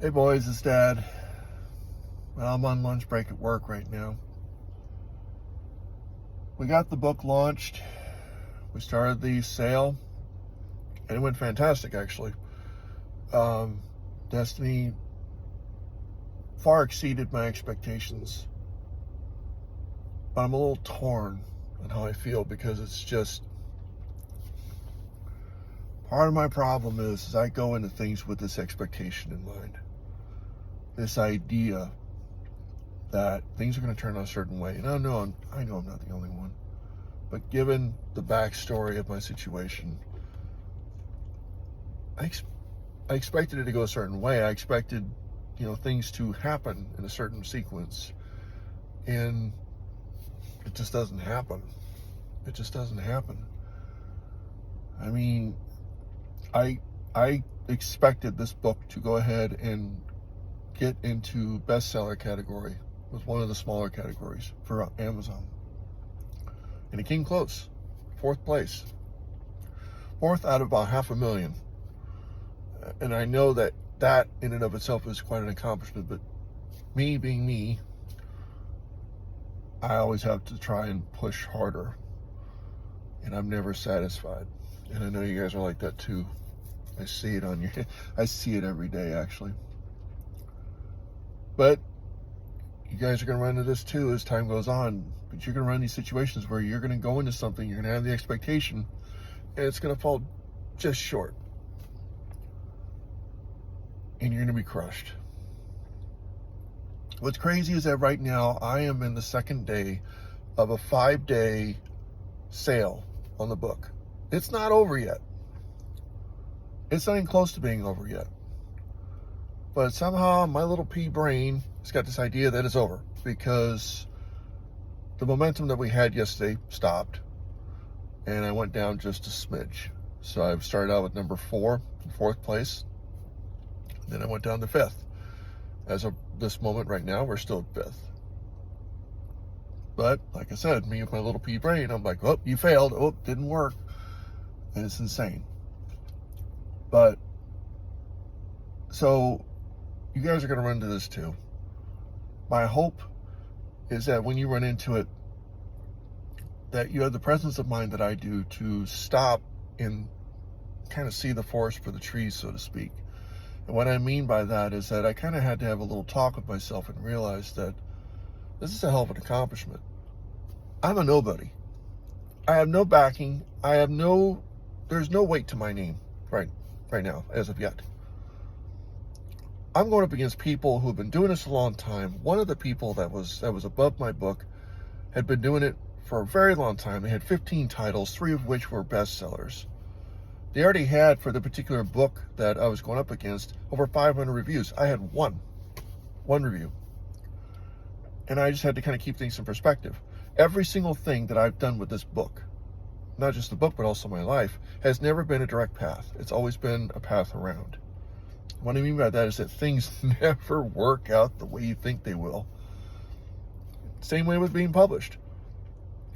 Hey boys, it's Dad. Well, I'm on lunch break at work right now. We got the book launched. We started the sale, and it went fantastic, actually. Destiny far exceeded my expectations, but I'm a little torn on how I feel because it's just part of my problem is I go into things with this expectation in mind, this idea that things are going to turn out a certain way. And I know I'm not the only one. But given the backstory of my situation, I expected it to go a certain way. I expected, things to happen in a certain sequence. And it just doesn't happen. It just doesn't happen. I mean, I expected this book to go ahead and get into bestseller category. Was one of the smaller categories for Amazon. And it came close. 4th place. 4th out of about 500,000. And I know that in and of itself is quite an accomplishment, but me being me, I always have to try and push harder. And I'm never satisfied. And I know you guys are like that too. I see it on you. I see it every day, actually. But you guys are going to run into this too as time goes on. But you're going to run into situations where you're going to go into something, you're going to have the expectation, and it's going to fall just short. And you're going to be crushed. What's crazy is that right now I am in the second day of a 5-day sale on the book. It's not over yet. It's not even close to being over yet. But somehow my little pea brain has got this idea that it's over because the momentum that we had yesterday stopped and I went down just a smidge. So I've started out with number 4 in 4th place. Then I went down to 5th. As of this moment right now, we're still at 5th. But like I said, me with my little pea brain, I'm like, oh, you failed. Oh, didn't work. And it's insane. But so you guys are going to run into this too. My hope is that when you run into it, that you have the presence of mind that I do to stop and kind of see the forest for the trees, so to speak. And what I mean by that is that I kind of had to have a little talk with myself and realize that this is a hell of an accomplishment. I'm a nobody. I have no backing. There's no weight to my name right now, as of yet. I'm going up against people who've been doing this a long time. One of the people that was above my book had been doing it for a very long time. They had 15 titles, 3 of which were bestsellers. They already had, for the particular book that I was going up against, over 500 reviews. I had one review. And I just had to kind of keep things in perspective. Every single thing that I've done with this book, not just the book, but also my life, has never been a direct path. It's always been a path around. What I mean by that is that things never work out the way you think they will. Same way with being published.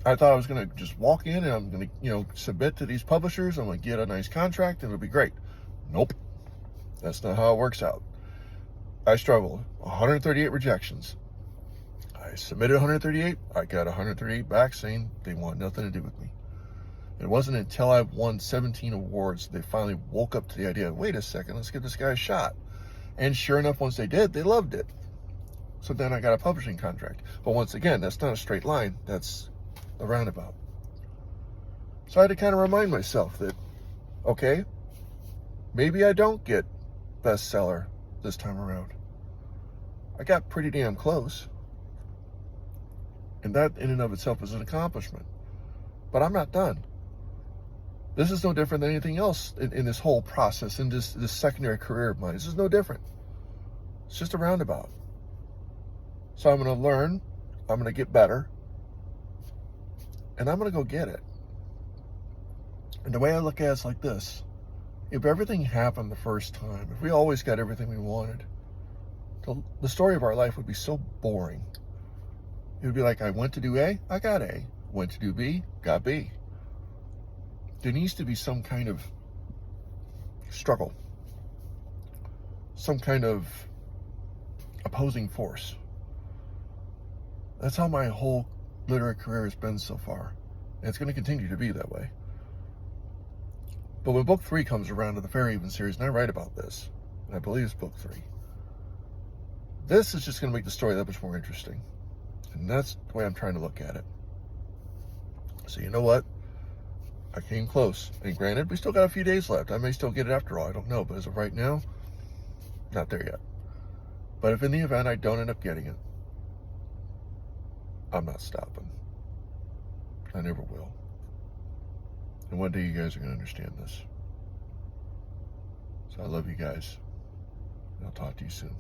I thought I was going to just walk in and I'm going to, submit to these publishers. I'm going to get a nice contract and it'll be great. Nope. That's not how it works out. I struggled. 138 rejections. I submitted 138. I got 138 back saying they want nothing to do with me. It wasn't until I won 17 awards they finally woke up to the idea, wait a second, let's give this guy a shot. And sure enough, once they did, they loved it. So then I got a publishing contract. But once again, that's not a straight line. That's a roundabout. So I had to kind of remind myself that, okay, maybe I don't get bestseller this time around. I got pretty damn close. And that in and of itself is an accomplishment. But I'm not done. This is no different than anything else in this whole process, in this secondary career of mine. This is no different. It's just a roundabout. So I'm going to learn. I'm going to get better. And I'm going to go get it. And the way I look at it is like this. If everything happened the first time, if we always got everything we wanted, the story of our life would be so boring. It would be like, I went to do A, I got A. Went to do B, got B. There needs to be some kind of struggle, some kind of opposing force. That's how my whole literary career has been so far. And it's going to continue to be that way. But when book 3 comes around to the Fairhaven series, and I write about this, and I believe it's book 3, this is just going to make the story that much more interesting. And that's the way I'm trying to look at it. So you know what? I came close. And granted, we still got a few days left. I may still get it after all. I don't know. But as of right now, not there yet. But if in the event I don't end up getting it, I'm not stopping. I never will. And one day you guys are going to understand this. So I love you guys. And I'll talk to you soon.